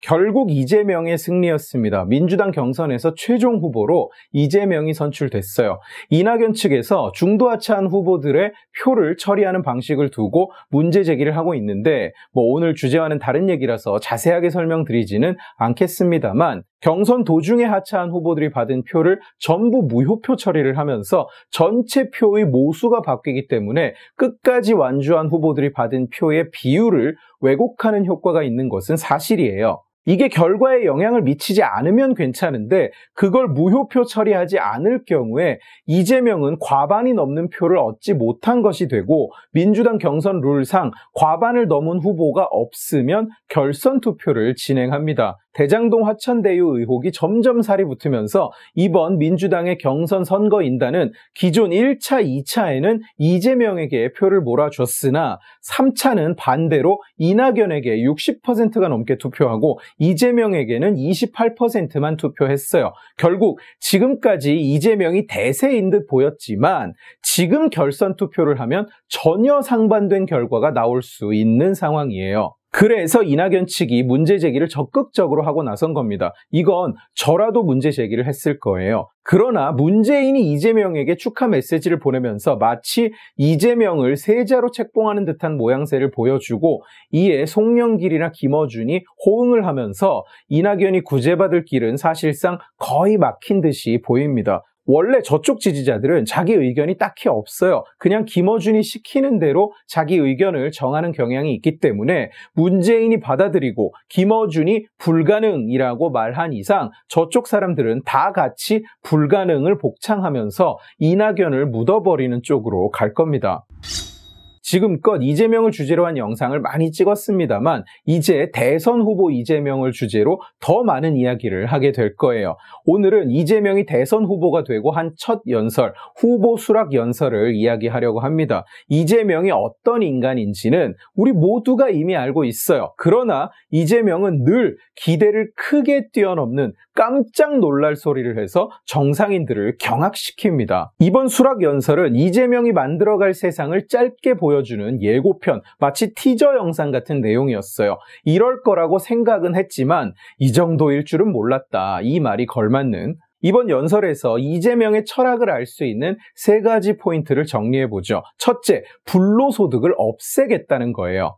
결국 이재명의 승리였습니다. 민주당 경선에서 최종 후보로 이재명이 선출됐어요. 이낙연 측에서 중도하차한 후보들의 표를 처리하는 방식을 두고 문제 제기를 하고 있는데 오늘 주제와는 다른 얘기라서 자세하게 설명드리지는 않겠습니다만 경선 도중에 하차한 후보들이 받은 표를 전부 무효표 처리를 하면서 전체 표의 모수가 바뀌기 때문에 끝까지 완주한 후보들이 받은 표의 비율을 왜곡하는 효과가 있는 것은 사실이에요. 이게 결과에 영향을 미치지 않으면 괜찮은데 그걸 무효표 처리하지 않을 경우에 이재명은 과반이 넘는 표를 얻지 못한 것이 되고 민주당 경선 룰상 과반을 넘은 후보가 없으면 결선 투표를 진행합니다. 대장동 화천대유 의혹이 점점 살이 붙으면서 이번 민주당의 경선 선거인단은 기존 1차, 2차에는 이재명에게 표를 몰아줬으나 3차는 반대로 이낙연에게 60%가 넘게 투표하고 이재명에게는 28%만 투표했어요. 결국 지금까지 이재명이 대세인 듯 보였지만 지금 결선 투표를 하면 전혀 상반된 결과가 나올 수 있는 상황이에요. 그래서 이낙연 측이 문제 제기를 적극적으로 하고 나선 겁니다. 이건 저라도 문제 제기를 했을 거예요. 그러나 문재인이 이재명에게 축하 메시지를 보내면서 마치 이재명을 세자로 책봉하는 듯한 모양새를 보여주고 이에 송영길이나 김어준이 호응을 하면서 이낙연이 구제받을 길은 사실상 거의 막힌 듯이 보입니다. 원래 저쪽 지지자들은 자기 의견이 딱히 없어요. 그냥 김어준이 시키는 대로 자기 의견을 정하는 경향이 있기 때문에 문재인이 받아들이고 김어준이 불가능이라고 말한 이상 저쪽 사람들은 다 같이 불가능을 복창하면서 이낙연을 묻어버리는 쪽으로 갈 겁니다. 지금껏 이재명을 주제로 한 영상을 많이 찍었습니다만 이제 대선 후보 이재명을 주제로 더 많은 이야기를 하게 될 거예요. 오늘은 이재명이 대선 후보가 되고 한 첫 연설, 후보 수락 연설을 이야기하려고 합니다. 이재명이 어떤 인간인지는 우리 모두가 이미 알고 있어요. 그러나 이재명은 늘 기대를 크게 뛰어넘는 깜짝 놀랄 소리를 해서 정상인들을 경악시킵니다. 이번 수락 연설은 이재명이 만들어갈 세상을 짧게 보여주는 예고편, 마치 티저 영상 같은 내용이었어요. 이럴 거라고 생각은 했지만 이 정도일 줄은 몰랐다. 이 말이 걸맞는 이번 연설에서 이재명의 철학을 알 수 있는 세 가지 포인트를 정리해보죠. 첫째, 불로소득을 없애겠다는 거예요.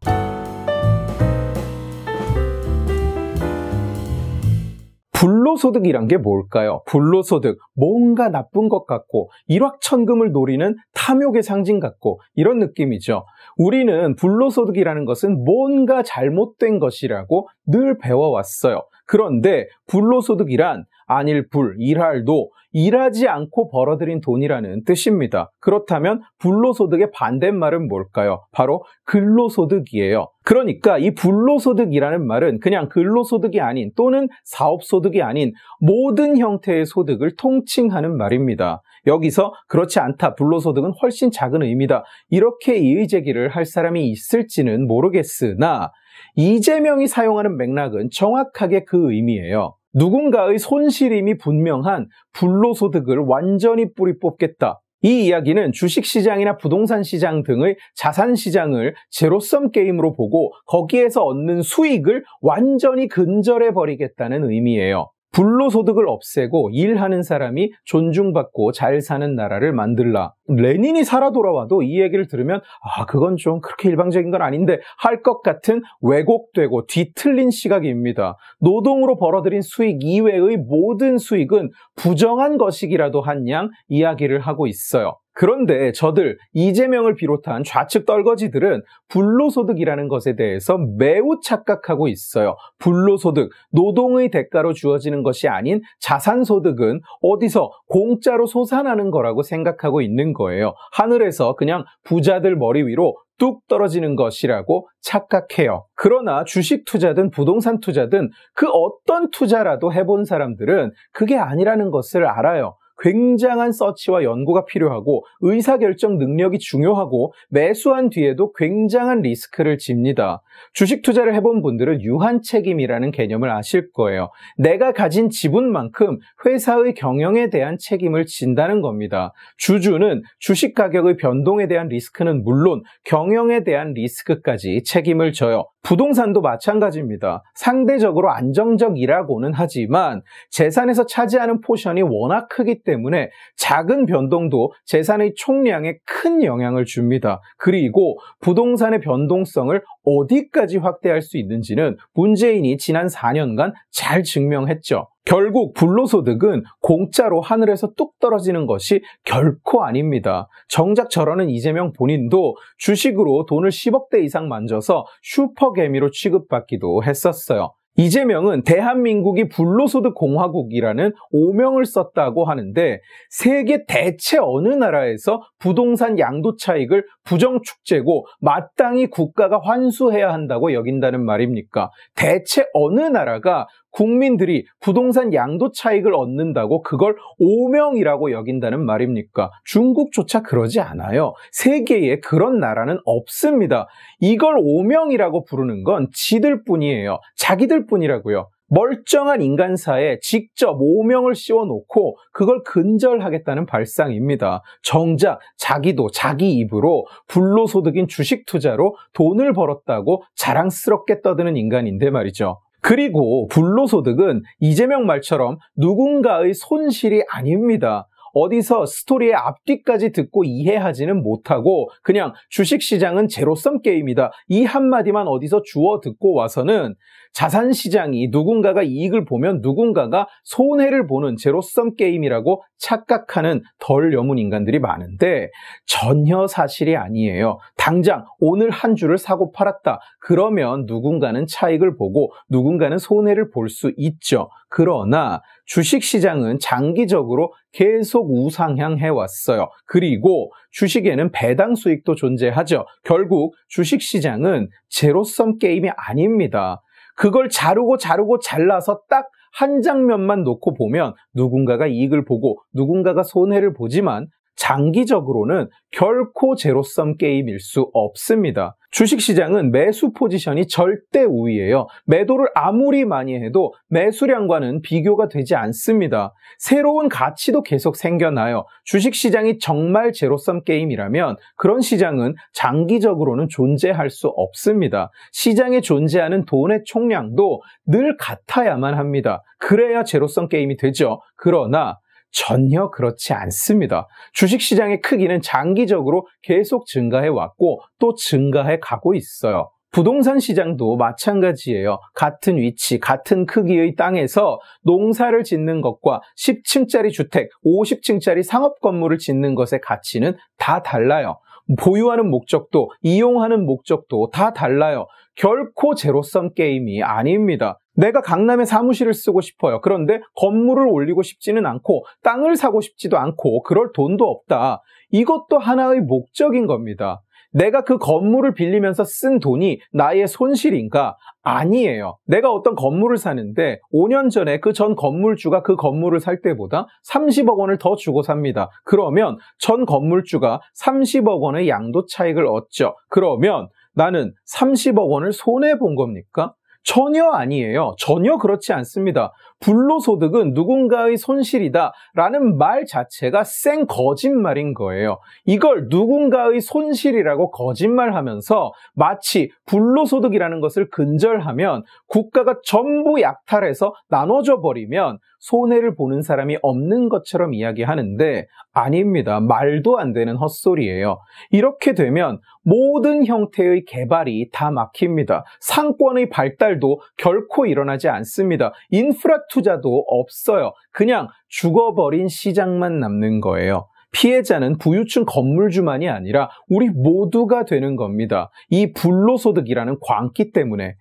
불로소득이란 게 뭘까요? 불로소득, 뭔가 나쁜 것 같고 일확천금을 노리는 탐욕의 상징 같고 이런 느낌이죠. 우리는 불로소득이라는 것은 뭔가 잘못된 것이라고 늘 배워왔어요. 그런데 불로소득이란 안일불, 일할도, 일하지 않고 벌어들인 돈이라는 뜻입니다. 그렇다면 불로소득의 반대말은 뭘까요? 바로 근로소득이에요. 그러니까 이 불로소득이라는 말은 그냥 근로소득이 아닌 또는 사업소득이 아닌 모든 형태의 소득을 통칭하는 말입니다. 여기서 그렇지 않다, 불로소득은 훨씬 작은 의미다, 이렇게 이의제기를 할 사람이 있을지는 모르겠으나 이재명이 사용하는 맥락은 정확하게 그 의미예요. 누군가의 손실임이 분명한 불로소득을 완전히 뿌리 뽑겠다. 이 이야기는 주식시장이나 부동산 시장 등의 자산시장을 제로섬 게임으로 보고 거기에서 얻는 수익을 완전히 근절해버리겠다는 의미예요. 불로소득을 없애고 일하는 사람이 존중받고 잘 사는 나라를 만들라. 레닌이 살아 돌아와도 이 얘기를 들으면 그건 좀 그렇게 일방적인 건 아닌데 할 것 같은 왜곡되고 뒤틀린 시각입니다. 노동으로 벌어들인 수익 이외의 모든 수익은 부정한 것이기라도 한 양 이야기를 하고 있어요. 그런데 저들 이재명을 비롯한 좌측 떨거지들은 불로소득이라는 것에 대해서 매우 착각하고 있어요. 불로소득, 노동의 대가로 주어지는 것이 아닌 자산소득은 어디서 공짜로 솟아나는 거라고 생각하고 있는 거예요. 하늘에서 그냥 부자들 머리 위로 뚝 떨어지는 것이라고 착각해요. 그러나 주식 투자든 부동산 투자든 그 어떤 투자라도 해본 사람들은 그게 아니라는 것을 알아요. 굉장한 서치와 연구가 필요하고 의사결정 능력이 중요하고 매수한 뒤에도 굉장한 리스크를 집니다. 주식 투자를 해본 분들은 유한 책임이라는 개념을 아실 거예요. 내가 가진 지분만큼 회사의 경영에 대한 책임을 진다는 겁니다. 주주는 주식 가격의 변동에 대한 리스크는 물론 경영에 대한 리스크까지 책임을 져요. 부동산도 마찬가지입니다. 상대적으로 안정적이라고는 하지만 재산에서 차지하는 포션이 워낙 크기 때문에 작은 변동도 재산의 총량에 큰 영향을 줍니다. 그리고 부동산의 변동성을 어디까지 확대할 수 있는지는 문재인이 지난 4년간 잘 증명했죠. 결국 불로소득은 공짜로 하늘에서 뚝 떨어지는 것이 결코 아닙니다. 정작 저러는 이재명 본인도 주식으로 돈을 10억대 이상 만져서 슈퍼개미로 취급받기도 했었어요. 이재명은 대한민국이 불로소득 공화국이라는 오명을 썼다고 하는데 세계 대체 어느 나라에서 부동산 양도 차익을 부정축제고 마땅히 국가가 환수해야 한다고 여긴다는 말입니까? 대체 어느 나라가 국민들이 부동산 양도 차익을 얻는다고 그걸 오명이라고 여긴다는 말입니까? 중국조차 그러지 않아요. 세계에 그런 나라는 없습니다. 이걸 오명이라고 부르는 건 지들 뿐이에요. 자기들 뿐이라고요. 멀쩡한 인간사에 직접 오명을 씌워놓고 그걸 근절하겠다는 발상입니다. 정작 자기도 자기 입으로 불로소득인 주식 투자로 돈을 벌었다고 자랑스럽게 떠드는 인간인데 말이죠. 그리고 불로소득은 이재명 말처럼 누군가의 손실이 아닙니다. 어디서 스토리의 앞뒤까지 듣고 이해하지는 못하고 그냥 주식시장은 제로섬 게임이다. 이 한마디만 어디서 주워 듣고 와서는 자산시장이 누군가가 이익을 보면 누군가가 손해를 보는 제로섬 게임이라고 착각하는 덜 여문 인간들이 많은데 전혀 사실이 아니에요. 당장 오늘 한 주를 사고 팔았다. 그러면 누군가는 차익을 보고 누군가는 손해를 볼 수 있죠. 그러나 주식시장은 장기적으로 계속 우상향해 왔어요. 그리고 주식에는 배당 수익도 존재하죠. 결국 주식시장은 제로섬 게임이 아닙니다. 그걸 자르고 잘라서 딱 한 장면만 놓고 보면 누군가가 이익을 보고 누군가가 손해를 보지만 장기적으로는 결코 제로섬 게임일 수 없습니다. 주식시장은 매수 포지션이 절대 우위예요. 매도를 아무리 많이 해도 매수량과는 비교가 되지 않습니다. 새로운 가치도 계속 생겨나요. 주식시장이 정말 제로섬 게임이라면 그런 시장은 장기적으로는 존재할 수 없습니다. 시장에 존재하는 돈의 총량도 늘 같아야만 합니다. 그래야 제로섬 게임이 되죠. 그러나 전혀 그렇지 않습니다. 주식시장의 크기는 장기적으로 계속 증가해 왔고 또 증가해 가고 있어요. 부동산 시장도 마찬가지예요. 같은 위치, 같은 크기의 땅에서 농사를 짓는 것과 10층짜리 주택, 50층짜리 상업 건물을 짓는 것의 가치는 다 달라요. 보유하는 목적도, 이용하는 목적도 다 달라요. 결코 제로섬 게임이 아닙니다. 내가 강남에 사무실을 쓰고 싶어요. 그런데 건물을 올리고 싶지는 않고 땅을 사고 싶지도 않고 그럴 돈도 없다. 이것도 하나의 목적인 겁니다. 내가 그 건물을 빌리면서 쓴 돈이 나의 손실인가? 아니에요. 내가 어떤 건물을 사는데 5년 전에 그 전 건물주가 그 건물을 살 때보다 30억 원을 더 주고 삽니다. 그러면 전 건물주가 30억 원의 양도 차익을 얻죠. 그러면 나는 30억 원을 손해본 겁니까? 전혀 아니에요. 전혀 그렇지 않습니다. 불로소득은 누군가의 손실이다 라는 말 자체가 생 거짓말인 거예요. 이걸 누군가의 손실이라고 거짓말하면서 마치 불로소득이라는 것을 근절하면 국가가 전부 약탈해서 나눠줘 버리면 손해를 보는 사람이 없는 것처럼 이야기하는데 아닙니다. 말도 안 되는 헛소리예요. 이렇게 되면 모든 형태의 개발이 다 막힙니다. 상권의 발달도 결코 일어나지 않습니다. 인프라 투자도 없어요. 그냥 죽어버린 시장만 남는 거예요. 피해자는 부유층 건물주만이 아니라 우리 모두가 되는 겁니다. 이 불로소득이라는 광기 때문에.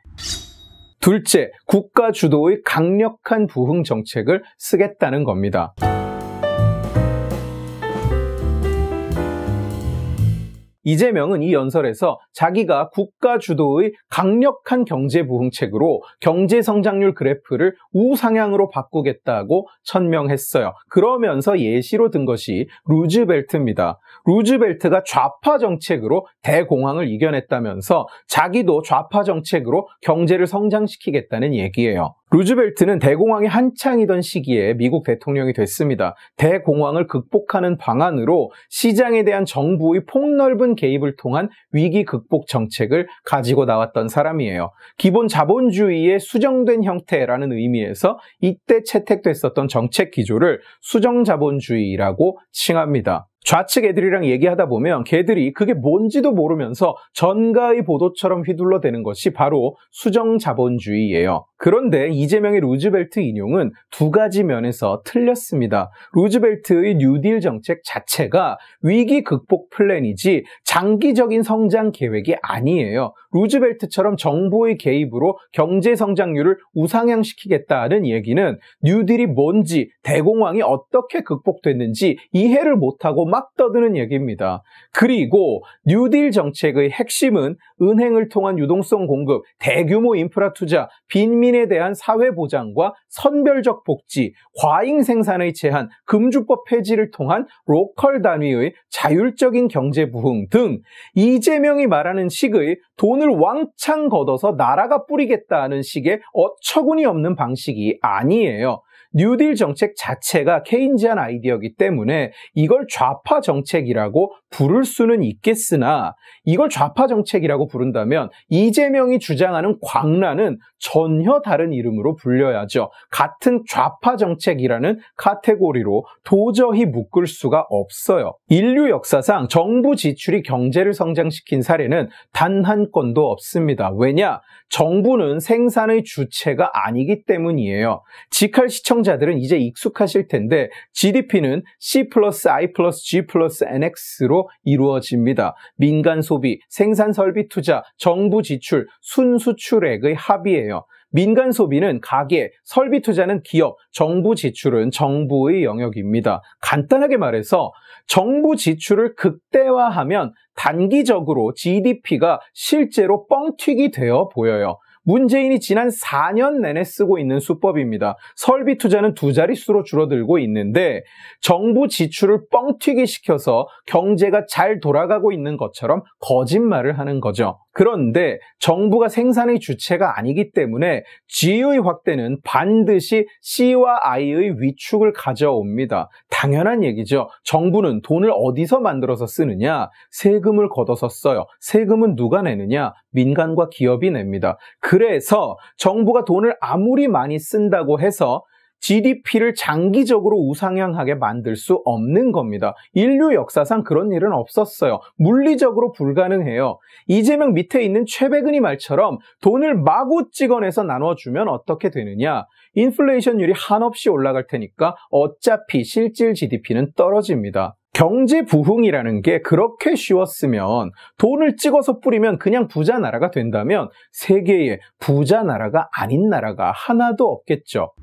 둘째, 국가 주도의 강력한 부흥 정책을 쓰겠다는 겁니다. 이재명은 이 연설에서 자기가 국가 주도의 강력한 경제 부흥책으로 경제 성장률 그래프를 우상향으로 바꾸겠다고 천명했어요. 그러면서 예시로 든 것이 루즈벨트입니다. 루즈벨트가 좌파 정책으로 대공황을 이겨냈다면서 자기도 좌파 정책으로 경제를 성장시키겠다는 얘기예요. 루즈벨트는 대공황이 한창이던 시기에 미국 대통령이 됐습니다. 대공황을 극복하는 방안으로 시장에 대한 정부의 폭넓은 개입을 통한 위기 극복 정책을 가지고 나왔던 사람이에요. 기본 자본주의의 수정된 형태라는 의미에서 이때 채택됐었던 정책 기조를 수정자본주의라고 칭합니다. 좌측 애들이랑 얘기하다 보면 걔들이 그게 뭔지도 모르면서 전가의 보도처럼 휘둘러대는 것이 바로 수정자본주의예요. 그런데 이재명의 루즈벨트 인용은 두 가지 면에서 틀렸습니다. 루즈벨트의 뉴딜 정책 자체가 위기 극복 플랜이지 장기적인 성장 계획이 아니에요. 루즈벨트처럼 정부의 개입으로 경제 성장률을 우상향시키겠다는 얘기는 뉴딜이 뭔지, 대공황이 어떻게 극복됐는지 이해를 못하고 막 떠드는 얘기입니다. 그리고 뉴딜 정책의 핵심은 은행을 통한 유동성 공급, 대규모 인프라 투자, 빈민에 대한 사회보장과 선별적 복지, 과잉 생산의 제한, 금주법 폐지를 통한 로컬 단위의 자율적인 경제 부흥 등 이재명이 말하는 식의 돈을 왕창 걷어서 나라가 뿌리겠다는 식의 어처구니 없는 방식이 아니에요. 뉴딜 정책 자체가 케인지안 아이디어이기 때문에 이걸 좌파 정책이라고 부를 수는 있겠으나 이걸 좌파 정책이라고 부른다면 이재명이 주장하는 광란은 전혀 다른 이름으로 불려야죠. 같은 좌파 정책이라는 카테고리로 도저히 묶을 수가 없어요. 인류 역사상 정부 지출이 경제를 성장시킨 사례는 단 한 건도 없습니다. 왜냐? 정부는 생산의 주체가 아니기 때문이에요. 직할 시청자들은 이제 익숙하실 텐데 GDP는 C 플러스 I 플러스 G 플러스 NX로 이루어집니다. 민간 소비, 생산 설비 투자, 정부 지출, 순수출액의 합이에요. 민간 소비는 가계, 설비 투자는 기업, 정부 지출은 정부의 영역입니다. 간단하게 말해서 정부 지출을 극대화하면 단기적으로 GDP가 실제로 뻥튀기 되어 보여요. 문재인이 지난 4년 내내 쓰고 있는 수법입니다. 설비 투자는 두 자릿수로 줄어들고 있는데 정부 지출을 뻥튀기 시켜서 경제가 잘 돌아가고 있는 것처럼 거짓말을 하는 거죠. 그런데 정부가 생산의 주체가 아니기 때문에 G의 확대는 반드시 C와 I의 위축을 가져옵니다. 당연한 얘기죠. 정부는 돈을 어디서 만들어서 쓰느냐? 세금을 걷어서 써요. 세금은 누가 내느냐? 민간과 기업이 냅니다. 그래서 정부가 돈을 아무리 많이 쓴다고 해서 GDP를 장기적으로 우상향하게 만들 수 없는 겁니다. 인류 역사상 그런 일은 없었어요. 물리적으로 불가능해요. 이재명 밑에 있는 최백은이 말처럼 돈을 마구 찍어내서 나눠주면 어떻게 되느냐? 인플레이션율이 한없이 올라갈 테니까 어차피 실질 GDP는 떨어집니다. 경제 부흥이라는 게 그렇게 쉬웠으면 돈을 찍어서 뿌리면 그냥 부자 나라가 된다면 세계에 부자 나라가 아닌 나라가 하나도 없겠죠.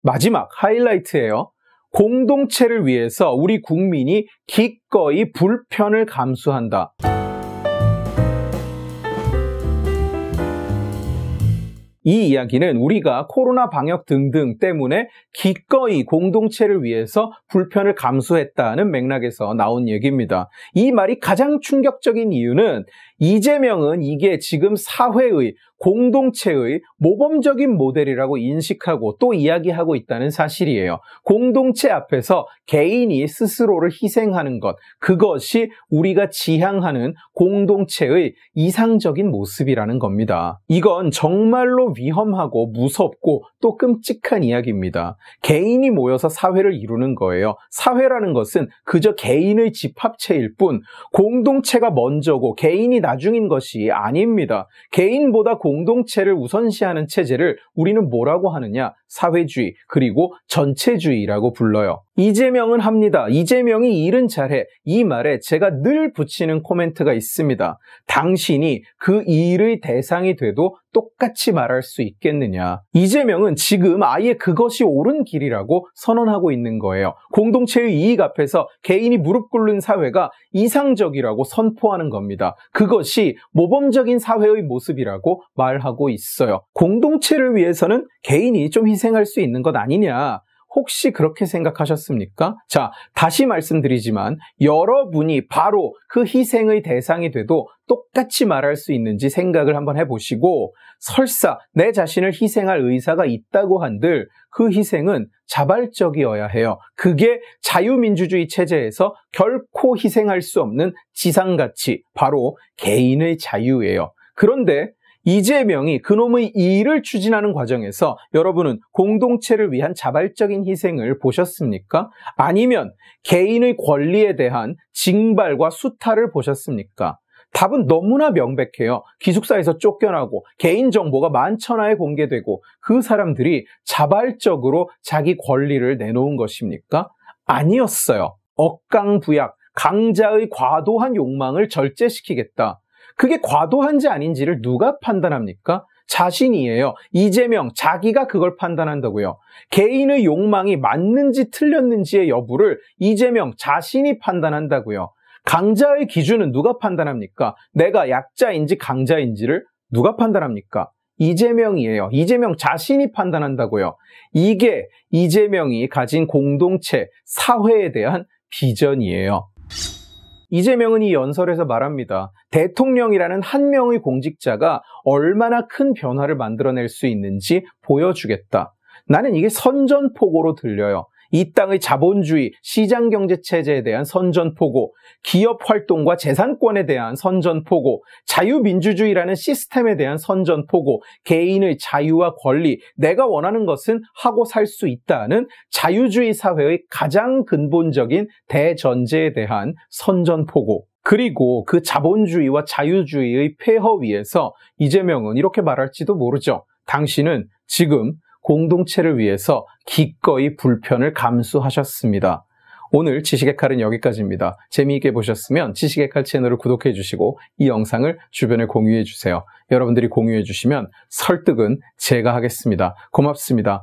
마지막 하이라이트예요. 공동체를 위해서 우리 국민이 기꺼이 불편을 감수한다. 이 이야기는 우리가 코로나 방역 등등 때문에 기꺼이 공동체를 위해서 불편을 감수했다는 맥락에서 나온 얘기입니다. 이 말이 가장 충격적인 이유는 이재명은 이게 지금 사회의 공동체의 모범적인 모델이라고 인식하고 또 이야기하고 있다는 사실이에요. 공동체 앞에서 개인이 스스로를 희생하는 것, 그것이 우리가 지향하는 공동체의 이상적인 모습이라는 겁니다. 이건 정말로 위험하고 무섭고 또 끔찍한 이야기입니다. 개인이 모여서 사회를 이루는 거예요. 사회라는 것은 그저 개인의 집합체일 뿐 공동체가 먼저고 개인이 나중인 것이 아닙니다. 개인보다 공동체를 우선시하는 체제를 우리는 뭐라고 하느냐? 사회주의, 그리고 전체주의라고 불러요. 이재명은 합니다. 이재명이 일은 잘해. 이 말에 제가 늘 붙이는 코멘트가 있습니다. 당신이 그 일의 대상이 돼도 똑같이 말할 수 있겠느냐. 이재명은 지금 아예 그것이 옳은 길이라고 선언하고 있는 거예요. 공동체의 이익 앞에서 개인이 무릎 꿇는 사회가 이상적이라고 선포하는 겁니다. 그것이 모범적인 사회의 모습이라고 말하고 있어요. 공동체를 위해서는 개인이 좀 희생할 수 있는 것 아니냐. 혹시 그렇게 생각하셨습니까? 자, 다시 말씀드리지만 여러분이 바로 그 희생의 대상이 돼도 똑같이 말할 수 있는지 생각을 한번 해보시고, 설사 내 자신을 희생할 의사가 있다고 한들 그 희생은 자발적이어야 해요. 그게 자유민주주의 체제에서 결코 희생할 수 없는 지상가치, 바로 개인의 자유예요. 그런데 이재명이 그놈의 일을 추진하는 과정에서 여러분은 공동체를 위한 자발적인 희생을 보셨습니까? 아니면 개인의 권리에 대한 징발과 수탈을 보셨습니까? 답은 너무나 명백해요. 기숙사에서 쫓겨나고 개인정보가 만천하에 공개되고 그 사람들이 자발적으로 자기 권리를 내놓은 것입니까? 아니었어요. 억강부약, 강자의 과도한 욕망을 절제시키겠다. 그게 과도한지 아닌지를 누가 판단합니까? 자신이에요. 이재명, 자기가 그걸 판단한다고요. 개인의 욕망이 맞는지 틀렸는지의 여부를 이재명 자신이 판단한다고요. 강자의 기준은 누가 판단합니까? 내가 약자인지 강자인지를 누가 판단합니까? 이재명이에요. 이재명 자신이 판단한다고요. 이게 이재명이 가진 공동체, 사회에 대한 비전이에요. 이재명은 이 연설에서 말합니다. 대통령이라는 한 명의 공직자가 얼마나 큰 변화를 만들어낼 수 있는지 보여주겠다. 나는 이게 선전포고로 들려요. 이 땅의 자본주의, 시장경제체제에 대한 선전포고, 기업 활동과 재산권에 대한 선전포고, 자유민주주의라는 시스템에 대한 선전포고, 개인의 자유와 권리, 내가 원하는 것은 하고 살 수 있다는 자유주의 사회의 가장 근본적인 대전제에 대한 선전포고, 그리고 그 자본주의와 자유주의의 폐허 위에서 이재명은 이렇게 말할지도 모르죠. 당신은 지금 공동체를 위해서 기꺼이 불편을 감수하셨습니다. 오늘 지식의 칼은 여기까지입니다. 재미있게 보셨으면 지식의 칼 채널을 구독해 주시고 이 영상을 주변에 공유해 주세요. 여러분들이 공유해 주시면 설득은 제가 하겠습니다. 고맙습니다.